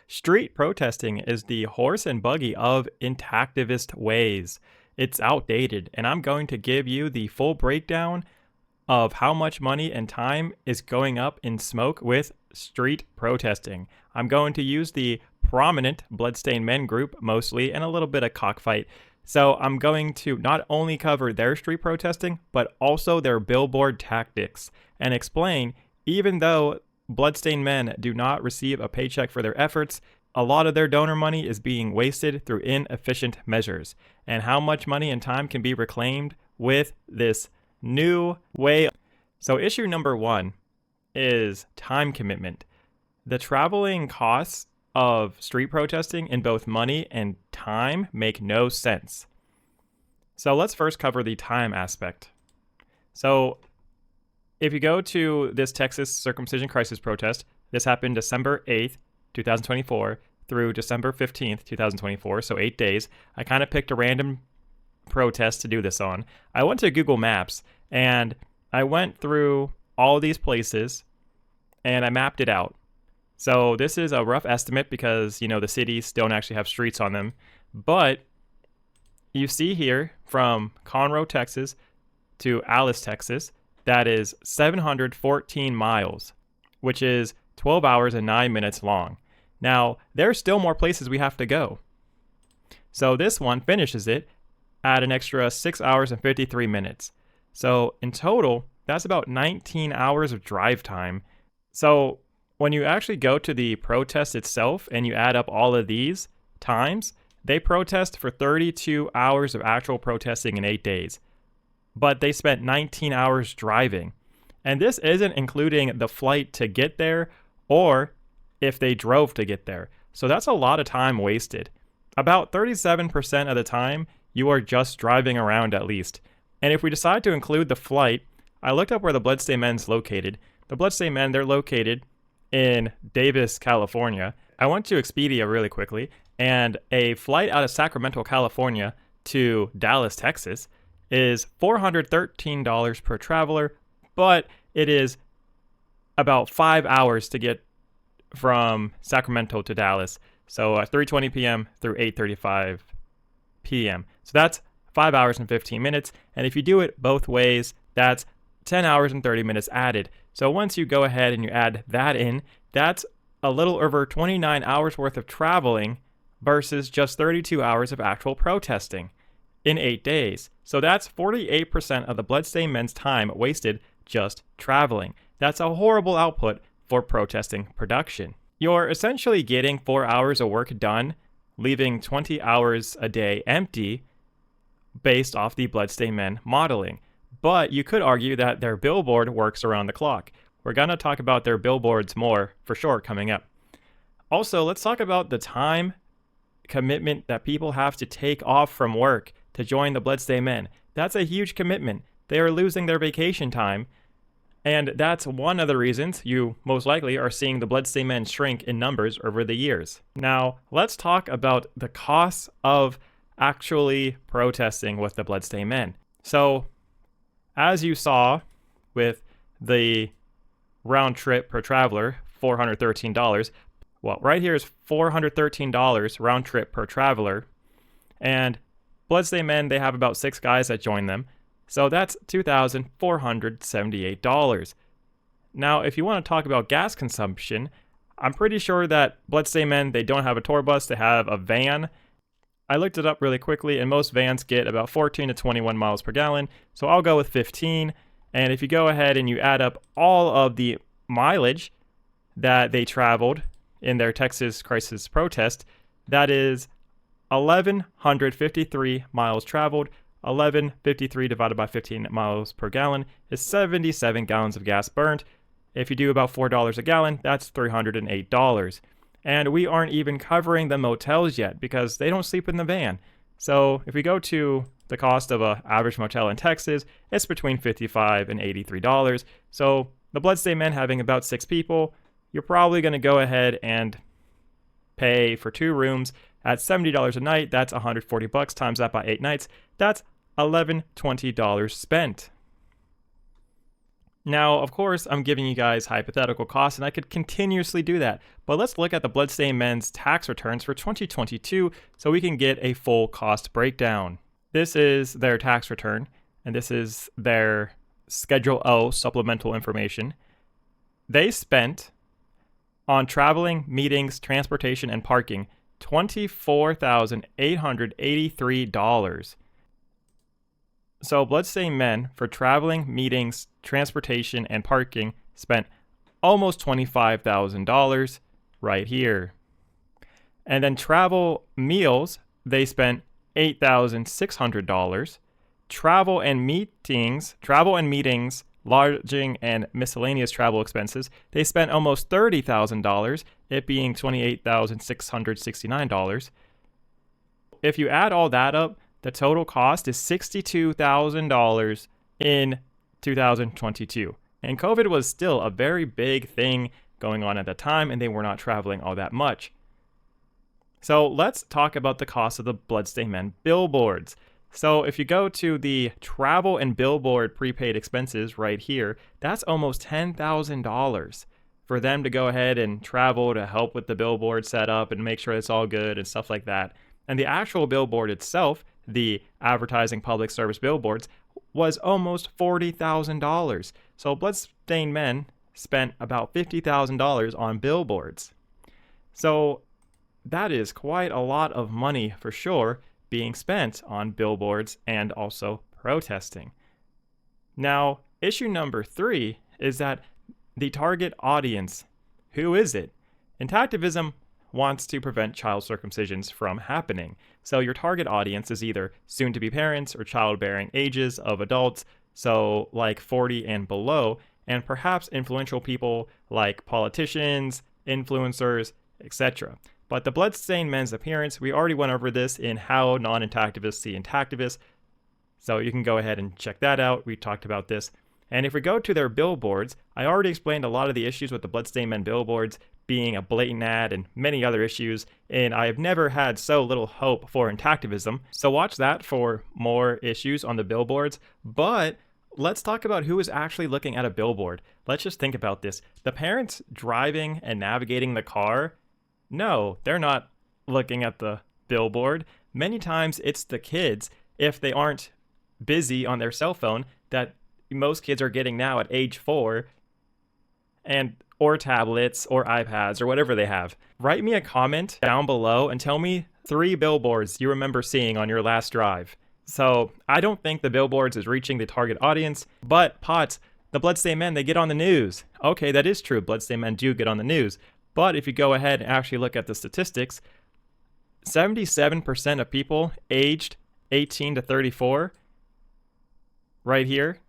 Street protesting is the horse and buggy of intactivist ways. It's outdated, and I'm going to give you the full breakdown of how much money and time is going up in smoke with street protesting. I'm going to use the prominent Bloodstained Men group mostly and a little bit of cockfight. So I'm going to not only cover their street protesting, but also their billboard tactics and explain, even though Bloodstained Men do not receive a paycheck for their efforts, a lot of their donor money is being wasted through inefficient measures, and how much money and time can be reclaimed with this new way. So issue number one is time commitment. The traveling costs of street protesting in both money and time make no sense. So let's first cover the time aspect. So if you go to this Texas circumcision crisis protest, this happened December 8th, 2024 through December 15th, 2024, so 8 days. I kind of picked a random protest to do this on. I went to Google Maps and I went through all these places and I mapped it out. So this is a rough estimate because, the cities don't actually have streets on them. But you see here from Conroe, Texas to Alice, Texas, that is 714 miles, which is 12 hours and 9 minutes long. Now, there's still more places we have to go. So this one finishes it at an extra 6 hours and 53 minutes. So in total, that's about 19 hours of drive time. So when you actually go to the protest itself and you add up all of these times, they protest for 32 hours of actual protesting in 8 days. But they spent 19 hours driving. And this isn't including the flight to get there or if they drove to get there. So that's a lot of time wasted. About 37% of the time, you are just driving around at least. And if we decide to include the flight, I looked up where the Bloodstained Men's located. The Bloodstained Men, they're located in Davis, California. I went to Expedia really quickly, and a flight out of Sacramento, California to Dallas, Texas is $413 per traveler, but it is about 5 hours to get from Sacramento to Dallas. So 3:20 p.m. through 8:35 p.m. So that's 5 hours and 15 minutes. And if you do it both ways, that's 10 hours and 30 minutes added. So once you go ahead and you add that in, that's a little over 29 hours worth of traveling versus just 32 hours of actual protesting in 8 days. So that's 48% of the Bloodstained Men's time wasted just traveling. That's a horrible output for protesting production. You're essentially getting 4 hours of work done, leaving 20 hours a day empty based off the Bloodstained Men modeling. But you could argue that their billboard works around the clock. We're going to talk about their billboards more for sure coming up. Also, let's talk about the time commitment that people have to take off from work to join the Bloodstained Men. That's a huge commitment. They are losing their vacation time. And that's one of the reasons you most likely are seeing the Bloodstained Men shrink in numbers over the years. Now, let's talk about the costs of actually protesting with the Bloodstained Men. So, as you saw with the round trip per traveler, $413, well, right here is $413 round trip per traveler. And Bloodstained Men, they have about 6 guys that join them. So that's $2,478. Now, if you want to talk about gas consumption, I'm pretty sure that Bloodstained Men, they don't have a tour bus, they have a van. I looked it up really quickly, and most vans get about 14 to 21 miles per gallon, so I'll go with 15. And if you go ahead and you add up all of the mileage that they traveled in their Texas crisis protest, that is 1,153 miles traveled. 1153 divided by 15 miles per gallon is 77 gallons of gas burnt. If you do about $4 a gallon, that's $308. And we aren't even covering the motels yet because they don't sleep in the van. So if we go to the cost of an average motel in Texas, it's between $55 and $83. So the Bloodstained Men having about 6 people, you're probably going to go ahead and pay for 2 rooms at $70 a night. That's $140 times that by 8 nights. That's $1,120 spent. Now, of course, I'm giving you guys hypothetical costs, and I could continuously do that. But let's look at the Bloodstained Men's tax returns for 2022 so we can get a full cost breakdown. This is their tax return, and this is their Schedule O supplemental information. They spent on traveling, meetings, transportation, and parking $24,883. So Bloodstained Men, for traveling, meetings, transportation, and parking, spent almost $25,000 right here. And then travel meals, they spent $8,600. Travel and meetings, lodging, and miscellaneous travel expenses, they spent almost $30,000, it being $28,669. If you add all that up, the total cost is $62,000 in 2022. And COVID was still a very big thing going on at the time, and they were not traveling all that much. So let's talk about the cost of the Bloodstained Men billboards. So if you go to the travel and billboard prepaid expenses right here, that's almost $10,000 for them to go ahead and travel to help with the billboard setup and make sure it's all good and stuff like that. And the actual billboard itself, the advertising public service billboards, was almost $40,000. So Bloodstained Men spent about $50,000 on billboards. So that is quite a lot of money for sure being spent on billboards and also protesting. Now, issue number 3 is that the target audience. Who is it? Intactivism wants to prevent child circumcisions from happening. So your target audience is either soon-to-be parents or childbearing ages of adults, so like 40 and below, and perhaps influential people like politicians, influencers, etc. But the Bloodstained Men's appearance, we already went over this in How Non-Intactivists See Intactivists, so you can go ahead and check that out. We talked about this. And if we go to their billboards, I already explained a lot of the issues with the Bloodstained Men billboards being a blatant ad and many other issues, and I have never had so little hope for Intactivism. So watch that for more issues on the billboards. But let's talk about who is actually looking at a billboard. Let's just think about this. The parents driving and navigating the car, no, they're not looking at the billboard. Many times it's the kids, if they aren't busy on their cell phone, that most kids are getting now at age 4, or tablets or iPads or whatever they have. Write me a comment down below and tell me 3 billboards you remember seeing on your last drive. So I don't think the billboards is reaching the target audience, but Potts, the Bloodstained Men, they get on the news. Okay, that is true. Bloodstained Men do get on the news. But if you go ahead and actually look at the statistics, 77% of people aged 18 to 34, right here,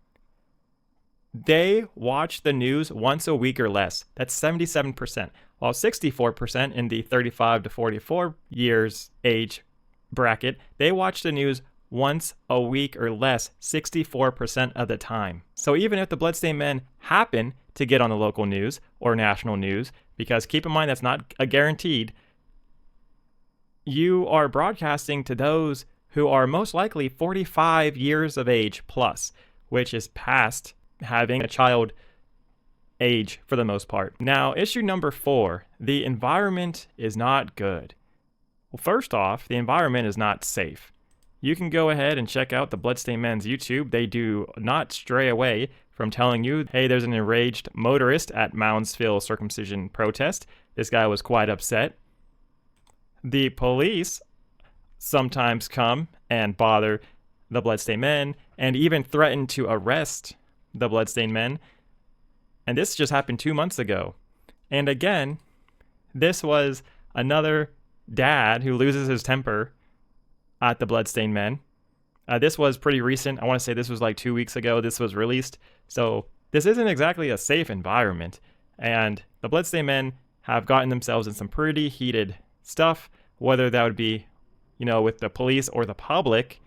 they watch the news once a week or less. That's 77%. While 64% in the 35 to 44 years age bracket, they watch the news once a week or less 64% of the time. So even if the Bloodstained Men happen to get on the local news or national news, because keep in mind that's not a guaranteed, you are broadcasting to those who are most likely 45 years of age plus, which is past having a child age for the most part. Now, issue number 4, the environment is not good. Well, first off, the environment is not safe. You can go ahead and check out the Bloodstained Men's YouTube. They do not stray away from telling you, hey, there's an enraged motorist at Moundsville circumcision protest. This guy was quite upset. The police sometimes come and bother the Bloodstained Men and even threaten to arrest the Bloodstained Men. And this just happened 2 months ago. And again, this was another dad who loses his temper at the Bloodstained Men. This was pretty recent. I want to say this was like 2 weeks ago this was released. So this isn't exactly a safe environment. And the Bloodstained Men have gotten themselves in some pretty heated stuff, whether that would be, with the police or the public.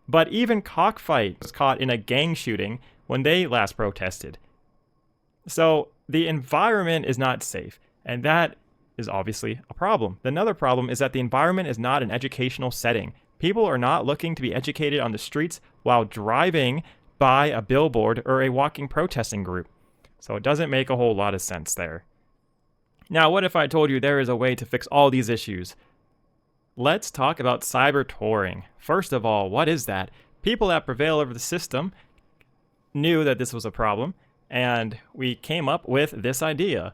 But even Cockfight was caught in a gang shooting when they last protested. So the environment is not safe, and that is obviously a problem. Another problem is that the environment is not an educational setting. People are not looking to be educated on the streets while driving by a billboard or a walking protesting group. So it doesn't make a whole lot of sense there. Now, what if I told you there is a way to fix all these issues? Let's talk about cyber touring. First of all, what is that? People that prevail over the system knew that this was a problem, and we came up with this idea.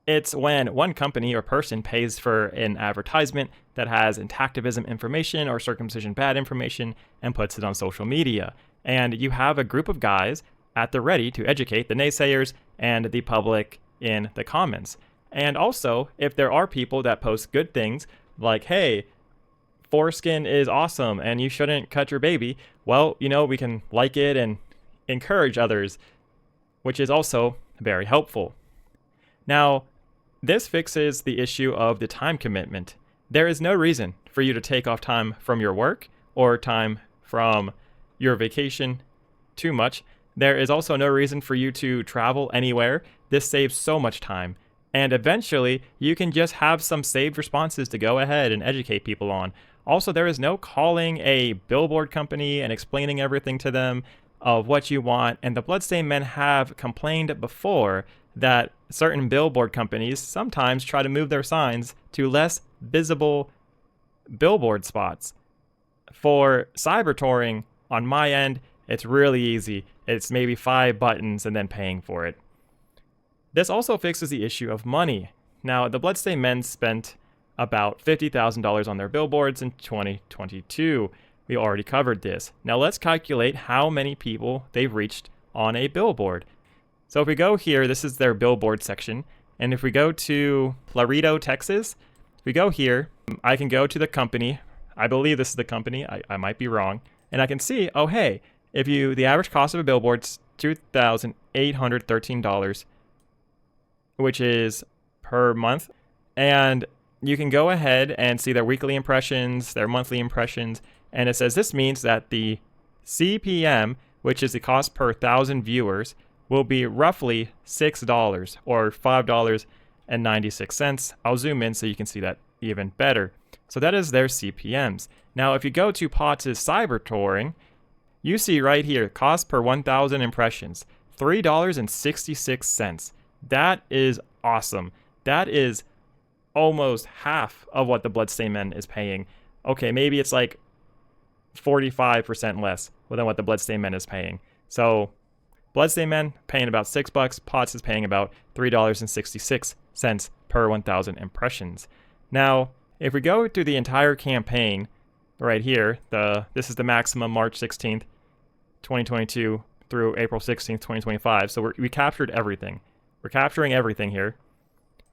It's when one company or person pays for an advertisement that has Intactivism information or circumcision bad information and puts it on social media. And you have a group of guys at the ready to educate the naysayers and the public in the comments. And also, if there are people that post good things like, hey, foreskin is awesome and you shouldn't cut your baby, well, we can like it and encourage others, which is also very helpful. Now, this fixes the issue of the time commitment. There is no reason for you to take off time from your work or time from your vacation too much. There is also no reason for you to travel anywhere. This saves so much time. And eventually, you can just have some saved responses to go ahead and educate people on. Also, there is no calling a billboard company and explaining everything to them of what you want. And the Bloodstained Men have complained before that certain billboard companies sometimes try to move their signs to less visible billboard spots. For cyber touring, on my end, it's really easy. It's maybe 5 buttons and then paying for it. This also fixes the issue of money. Now, the Bloodstained Men spent about $50,000 on their billboards in 2022. We already covered this. Now let's calculate how many people they've reached on a billboard. So if we go here, this is their billboard section. And if we go to Laredo, Texas, if we go here, I can go to the company. I believe this is the company. I might be wrong. And I can see, oh, hey, the average cost of a billboard is $2,813, which is per month. And you can go ahead and see their weekly impressions, their monthly impressions. And it says this means that the CPM, which is the cost per 1,000 viewers, will be roughly $6 or $5.96. I'll zoom in so you can see that even better. So that is their CPMs. Now, if you go to Potts' cyber touring, you see right here, cost per 1,000 impressions, $3.66. That is awesome. That is almost half of what the Bloodstained Men is paying. Okay, maybe it's like 45% less than what the Bloodstained Men is paying. So Bloodstained Men paying about $6. Potts is paying about $3.66 per 1,000 impressions. Now, if we go through the entire campaign right here, this is the maximum March 16th, 2022 through April 16th, 2025. So we captured everything. We're capturing everything here.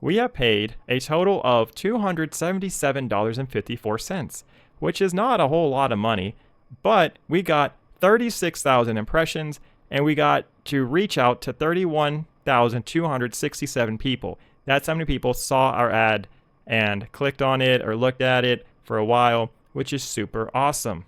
We have paid a total of $277.54, which is not a whole lot of money, but we got 36,000 impressions and we got to reach out to 31,267 people. That's how many people saw our ad and clicked on it or looked at it for a while, which is super awesome.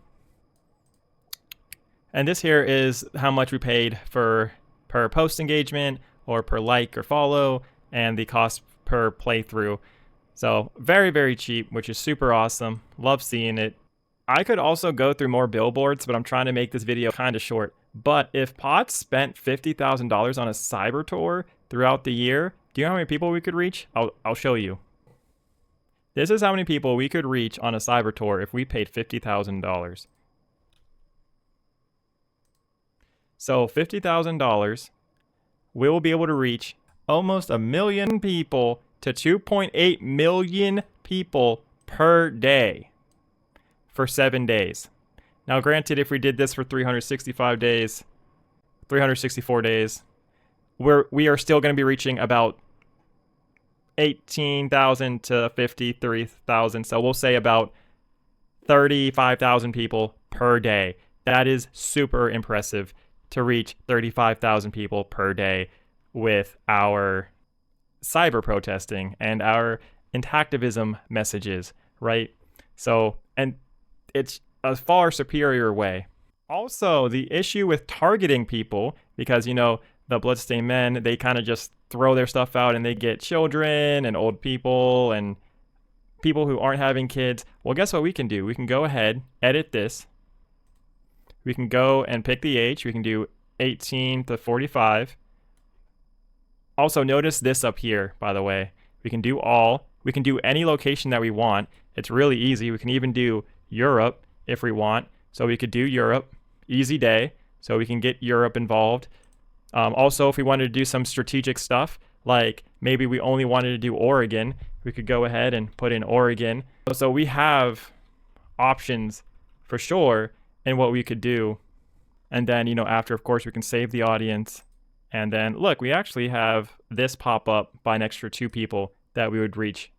And this here is how much we paid per post engagement or per like or follow, and the cost per playthrough. So very, very cheap, which is super awesome. Love seeing it. I could also go through more billboards, but I'm trying to make this video kind of short. But if Potts spent $50,000 on a cyber tour throughout the year, do you know how many people we could reach? I'll show you. This is how many people we could reach on a cyber tour if we paid $50,000. So $50,000, we will be able to reach almost 1 million people to 2.8 million people per day for 7 days. Now, granted, if we did this for 364 days, we are still going to be reaching about 18,000 to 53,000. So we'll say about 35,000 people per day. That is super impressive to reach 35,000 people per day with our cyber protesting and our Intactivism messages, right? So, and it's a far superior way. Also, the issue with targeting people, because, the Bloodstained Men, they kind of just throw their stuff out and they get children and old people and people who aren't having kids. Well, guess what we can do? We can go ahead, edit this, we can go and pick the age. We can do 18 to 45. Also, notice this up here, by the way. We can do all. We can do any location that we want. It's really easy. We can even do Europe if we want. So we could do Europe. Easy day. So we can get Europe involved. Also, if we wanted to do some strategic stuff, like maybe we only wanted to do Oregon, we could go ahead and put in Oregon. So we have options for sure in what we could do. And then, after, of course, we can save the audience. And then, look, we actually have this pop up by an extra 2 people that we would reach.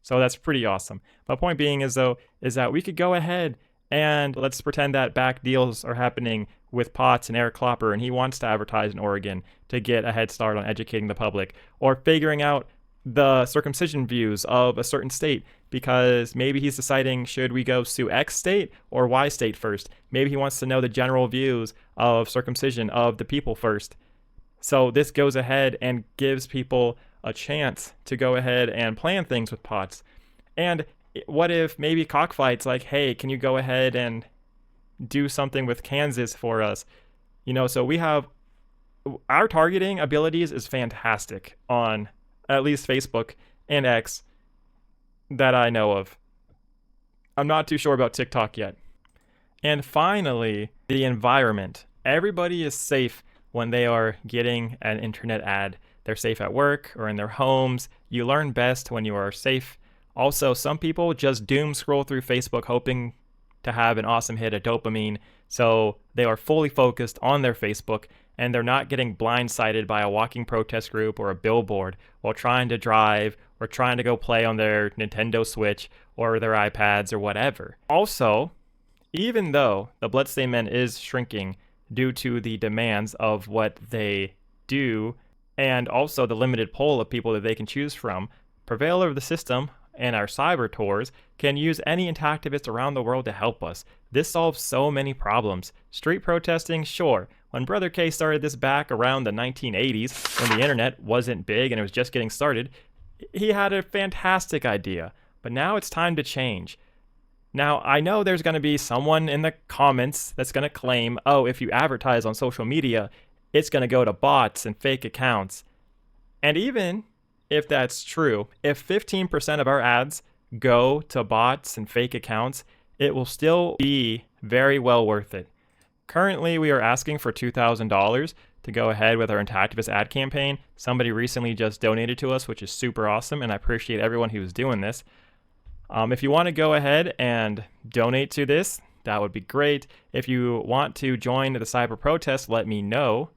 So that's pretty awesome. My point being is that we could go ahead and let's pretend that back deals are happening with Potts and Eric Klopper, and he wants to advertise in Oregon to get a head start on educating the public or figuring out the circumcision views of a certain state, because maybe he's deciding, should we go sue X state or Y state first? Maybe he wants to know the general views of circumcision of the people first. So this goes ahead and gives people a chance to go ahead and plan things with Potts. And what if maybe Cockfight's like, hey, can you go ahead and do something with Kansas for us? So we have our targeting abilities is fantastic on at least Facebook and X that I know of. I'm not too sure about TikTok yet. And finally, the environment. Everybody is safe when they are getting an internet ad. They're safe at work or in their homes. You learn best when you are safe. Also, some people just doom scroll through Facebook hoping to have an awesome hit of dopamine. So they are fully focused on their Facebook and they're not getting blindsided by a walking protest group or a billboard while trying to drive or trying to go play on their Nintendo Switch or their iPads or whatever. Also, even though the Bloodstained Men is shrinking due to the demands of what they do and also the limited pool of people that they can choose from, Prevail of the System and our cyber tours can use any Intactivist around the world to help us. This solves so many problems. Street protesting, sure. When Brother K started this back around the 1980s, when the internet wasn't big and it was just getting started, he had a fantastic idea. But now it's time to change. Now, I know there's going to be someone in the comments that's going to claim, oh, if you advertise on social media, it's going to go to bots and fake accounts. And even if that's true, if 15% of our ads go to bots and fake accounts, it will still be very well worth it. Currently, we are asking for $2,000 to go ahead with our Intactivist ad campaign. Somebody recently just donated to us, which is super awesome, and I appreciate everyone who's doing this. If you want to go ahead and donate to this, that would be great. If you want to join the cyber protest, let me know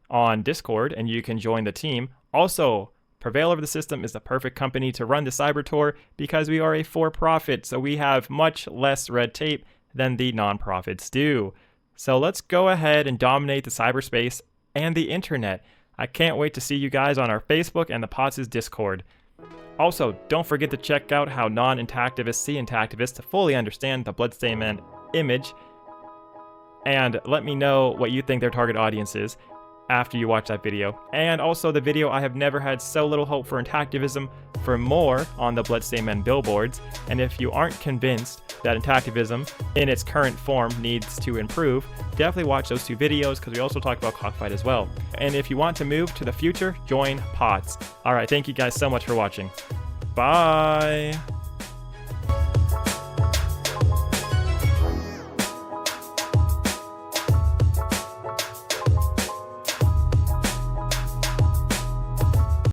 on Discord, and you can join the team. Also, Prevail of the System is the perfect company to run the cyber tour because we are a for-profit, so we have much less red tape than the nonprofits do. So let's go ahead and dominate the cyberspace and the internet. I can't wait to see you guys on our Facebook and the Potts' Discord. Also, don't forget to check out how non-intactivists see intactivists to fully understand the Bloodstained Men image. And let me know what you think their target audience is after you watch that video. And also the video I have never had so little hope for Intactivism for more on the Bloodstained Men billboards. And if you aren't convinced that Intactivism in its current form needs to improve, definitely watch those 2 videos because we also talk about Cockfight as well. And if you want to move to the future, join Potts. Alright, thank you guys so much for watching. Bye!